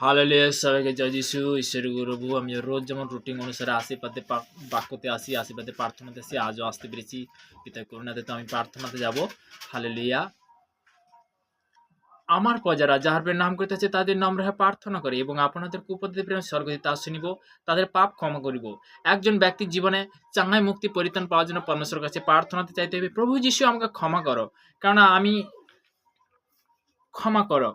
Hallelujah, সবাইকে জয় যিশু। ঈশ্বরের প্রভু, আমি রোজ যেমন রুটিন অনুসারে আশীর্বাদে বাক্যতে আসি, আশীর্বাদে প্রার্থনাতে আসি, আজও আসতে পেরেছি। পিতা করুণাতে তো আমি প্রার্থনাতে যাব। হালেলুয়া। আমার প্রজারা যাহার প্রেম নাম করিতেছে তাদের নম্র হয়ে প্রার্থনা করে এবং আপনাদের কুপদের প্রেম স্বর্গদূত তা শুনিব, তাদের পাপ ক্ষমা করিব। একজন ব্যক্তির জীবনে চাঙ্গাই মুক্তি পরিত্রাণ পাওয়ার জন্য পরমেশ্বরের কাছে প্রার্থনাতে চাইতে হবে, প্রভু যিশু আমাকে ক্ষমা করো, কেননা আমি ক্ষমা করো,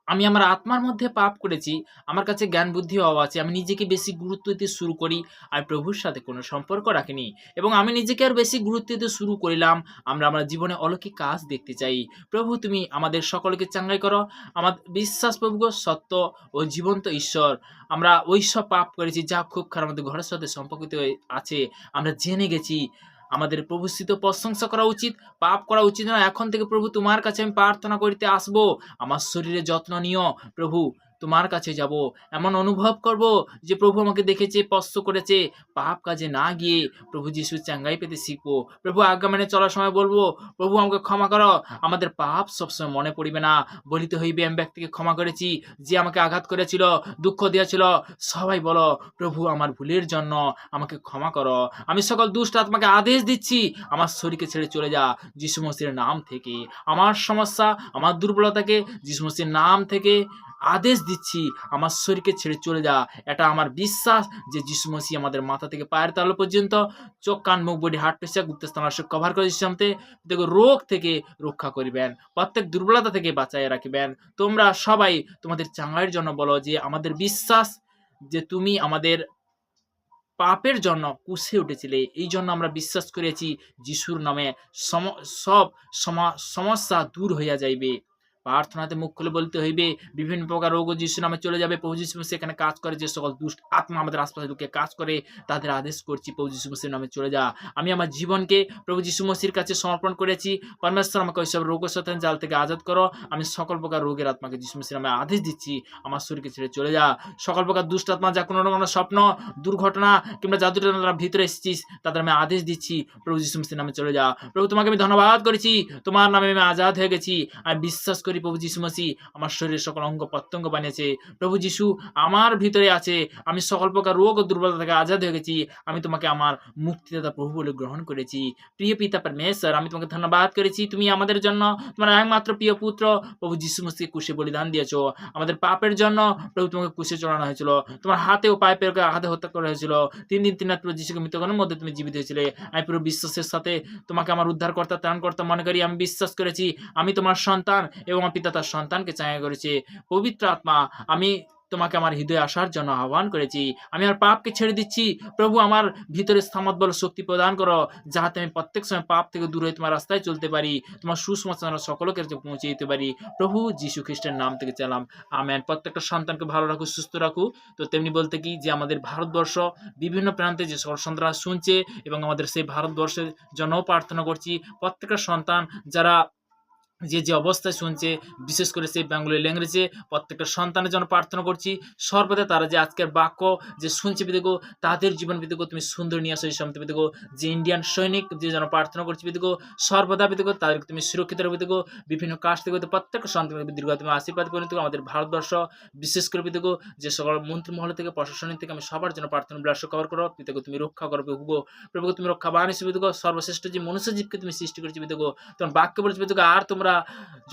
আমি আমার আত্মার মধ্যে পাপ করেছি, আমার কাছে জ্ঞান বুদ্ধি অভাব আছে, আমি নিজেকে বেশি গুরুত্ব দিতে শুরু করি আর প্রভুর সাথে কোনো সম্পর্ক রাখিনি এবং আমি নিজেকে আর বেশি গুরুত্ব দিতে শুরু করিলাম। আমরা আমার জীবনে অলৌকিক কাজ দেখতে চাই। প্রভু তুমি আমাদের সকলকে চাঙ্গাই করো। আমার বিশ্বাস প্রভু গো, সত্য ও জীবন্ত ঈশ্বর, আমরা ওই সব পাপ করেছি যা খুব খারাপ আমাদের ঘরের সাথে সম্পর্কিত আছে, আমরা জেনে গেছি। আমাদের প্রভু স্থিত প্রশংসা করা উচিত, পাপ করা উচিত না। এখন থেকে প্রভু তোমার কাছে আমি প্রার্থনা করিতে আসবো, আমার শরীরের যত্ন নিও প্রভু। তোমার কাছে যাব, এমন অনুভব করব যে প্রভু আমাকে দেখেছে, স্পর্শ করেছে। পাপ কাজে না গিয়ে প্রভু যিশু চাঙ্গাই পেতে শিখবো। প্রভু আজ্ঞা মেনে চলার সময় বলবো, প্রভু আমাকে ক্ষমা করো। আমাদের পাপ সবসময় মনে পড়িবে না, বলিতে হইবে আমি ব্যক্তিকে ক্ষমা করেছি যে আমাকে আঘাত করেছিল, দুঃখ দিয়েছিল। সবাই বলো, প্রভু আমার ভুলের জন্য আমাকে ক্ষমা করো। আমি সকল দুষ্ট আত্মাকে আদেশ দিচ্ছি, আমার শরীরকে ছেড়ে চলে যা যিশু মসিহের নাম থেকে। আমার সমস্যা, আমার দুর্বলতাকে যিশু মসিহের নাম থেকে আদেশ দিচ্ছি, আমার শরীরকে ছেড়ে চলে যা। এটা আমার বিশ্বাস যে যিশু মসিহ আমাদের মাথা থেকে পায়ের তালু পর্যন্ত, চোখ কান মুখ বডি হার্ট প্রেশার গুপ্তস্থান কভার করে যিশু দেখো রোগ থেকে রক্ষা করিবেন, প্রত্যেক দুর্বলতা থেকে বাঁচাইয়া রাখিবেন। তোমরা সবাই তোমাদের চাঙ্গাইয়ের জন্য বলো যে আমাদের বিশ্বাস যে তুমি আমাদের পাপের জন্য কুশে উঠেছিলে, এই জন্য আমরা বিশ্বাস করেছি যিশুর নামে সব সমস্যা দূর হইয়া যাইবে। প্রার্থনাতে মুখ খুলে বলতে হইবে, বিভিন্ন প্রকার রোগ যিশু নামে চলে যাবে। প্রভু যিশু মসিহ এখানে কাজ করে, যে সকল দুষ্ট আত্মা আমাদের আশপাশে ঢুকে কাজ করে তাদের আদেশ করছি, প্রভু যিশু মসিহের নামে চলে যা। আমি আমার জীবনকে প্রভু যিশু মসিহের কাছে সমর্পণ করেছি। পরমেশ্বর আমাকে ওইসব রোগ শয়তান জাল থেকে আজাদ করো। আমি সকল প্রকার রোগের আত্মাকে যিশু মসিহের নামে আদেশ দিচ্ছি, আমার শরীরকে ছেড়ে চলে যা। সকল প্রকার দুষ্ট আত্মা যা কোনো না কোনো স্বপ্ন, দুর্ঘটনা কিংবা জাদুর ভিতরে এসেছিস, তাদের আমি আদেশ দিচ্ছি, প্রভু যিশু মসিহের নামে চলে যা। প্রভু তোমাকে আমি ধন্যবাদ করেছি, তোমার নামে আমি আজাদ হয়ে গেছি। আমি বিশ্বাস করি প্রভু যিশু মসিহ আমার শরীরের সকল অঙ্গ প্রত্যঙ্গ বানিয়েছে। প্রভু যিশু আমার ভিতরে আছে, আমি সকল প্রকার রোগ ও দুর্বলতা থেকে আজাদ হয়ে গেছি। আমি তোমাকে আমার মুক্তিদাতা প্রভু বলে গ্রহণ করেছি। প্রিয় পিতা পরমেশ্বর, আমি তোমাকে ধন্যবাদ করেছি, তুমি আমাদের জন্য তোমার একমাত্র প্রিয় পুত্র প্রভু যিশু মসিহ কুশে বলিদান দিয়েছ। আমাদের পাপের জন্য প্রভু তোমাকে কুশে চড়ানো হয়েছিল, তোমার হাতে ও পায়ে পেরে হাতে হত্যা করা হয়েছিল। 3 দিন 3 রাত প্রভু যিশুকে মৃতগণের মধ্যে তুমি জীবিত হয়েছিলে। আমি পুরো বিশ্বাসের সাথে তোমাকে আমার উদ্ধারকর্তা ত্রাণকর্তা মনে করি। আমি বিশ্বাস করেছি আমি তোমার সন্তান এবং আমার পিতা তার সন্তানকে চাঙ্গা করেছে। পবিত্র আত্মা, আমি তোমাকে আমার হৃদয়ে আসার জন্য আহ্বান করেছি। আমি আমার পাপকে ছেড়ে দিচ্ছি। প্রভু আমার ভিতরে সামর্থ্য বল শক্তি প্রদান করো, যাহাতে আমি প্রত্যেক সময় পাপ থেকে দূর হয়ে তোমার রাস্তায় চলতে পারি, তোমার সুসমাচার সকলকে পৌঁছে দিতে পারি। প্রভু যীশু খ্রিস্টের নাম থেকে চালাম, আমেন। প্রত্যেকটা সন্তানকে ভালো রাখো, সুস্থ রাখো। তো তেমনি বলতে কি যে আমাদের ভারতবর্ষ বিভিন্ন প্রান্তে যে সকল সন্তানরা শুনছে এবং আমাদের সেই ভারতবর্ষের জন্যও প্রার্থনা করছি, প্রত্যেকটা সন্তান যারা যে অবস্থায় শুনছে, বিশেষ করে সেই বেঙ্গলি ল্যাঙ্গুয়েজে প্রত্যেকটা সন্তানের জন্য প্রার্থনা করছি। সর্বদা তারা যে আজকের বাক্য যে শুনছে বিদেগো, তাদের জীবন বিদেগো তুমি সুন্দর নিয়ে আসো। এই সময় বিদেগো যে ইন্ডিয়ান সৈনিক যে যেন প্রার্থনা করছি বিদেগো, সর্বদা বিদেগো তাদেরকে তুমি সুরক্ষিত রাখবে বিদেগো, বিভিন্ন কাজ থেকে প্রত্যেকটা সন্তানের দীর্ঘ তুমি আশীর্বাদ করে দিগো। আমাদের ভারতবর্ষ বিশেষ করে বিদেগো যে সকল মন্ত্রী মহল থেকে প্রশাসনিক থেকে আমি সবার জন্য প্রার্থনা বিলাস কভার করো। বিদেগো তুমি রক্ষা করবে হুগো, প্রভু তুমি রক্ষা বানিয়েছো বিদেগো। সর্বশ্রেষ্ঠ যে মনুষ্যজীবকে তুমি সৃষ্টি করেছি বিদেগো, তোমার বাক্য বলেছি বিদেগো। আর তোমরা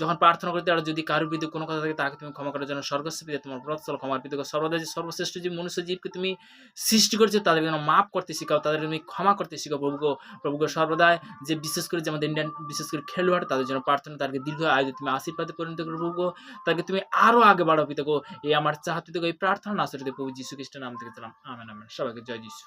যখন প্রার্থনা করতে আর যদি কারোর বিরুদ্ধে কোনো কথা থাকে তাকে তুমি ক্ষমা করার জন্য স্বর্গস্থ পিতা তোমার প্রত্যল ক্ষমার পিতা সর্বদা যে সর্বশ্রেষ্ঠ যে মনুষ্য জীবকে তুমি সৃষ্টি করেছো, তাদের যেন মাফ করতে শিখাও, তাদের তুমি ক্ষমা করতে শিখাও প্রভুকে সর্বদাই যে বিশেষ করে যে আমাদের ইন্ডিয়ান বিশেষ করে খেলোয়াড়, তাদের জন্য প্রার্থনা, তাদেরকে দীর্ঘ আয়ু তুমি আশীর্বাদে পরিণত করো প্রভু, তাদেরকে তুমি আরো আগে বাড়াও পিতা। এই আমার চাহতে এই প্রার্থনা না আসলে প্রভু যীশু খ্রিস্টের নাম থেকে দিলাম, আমেন আমেন। সবাইকে জয় যীশু।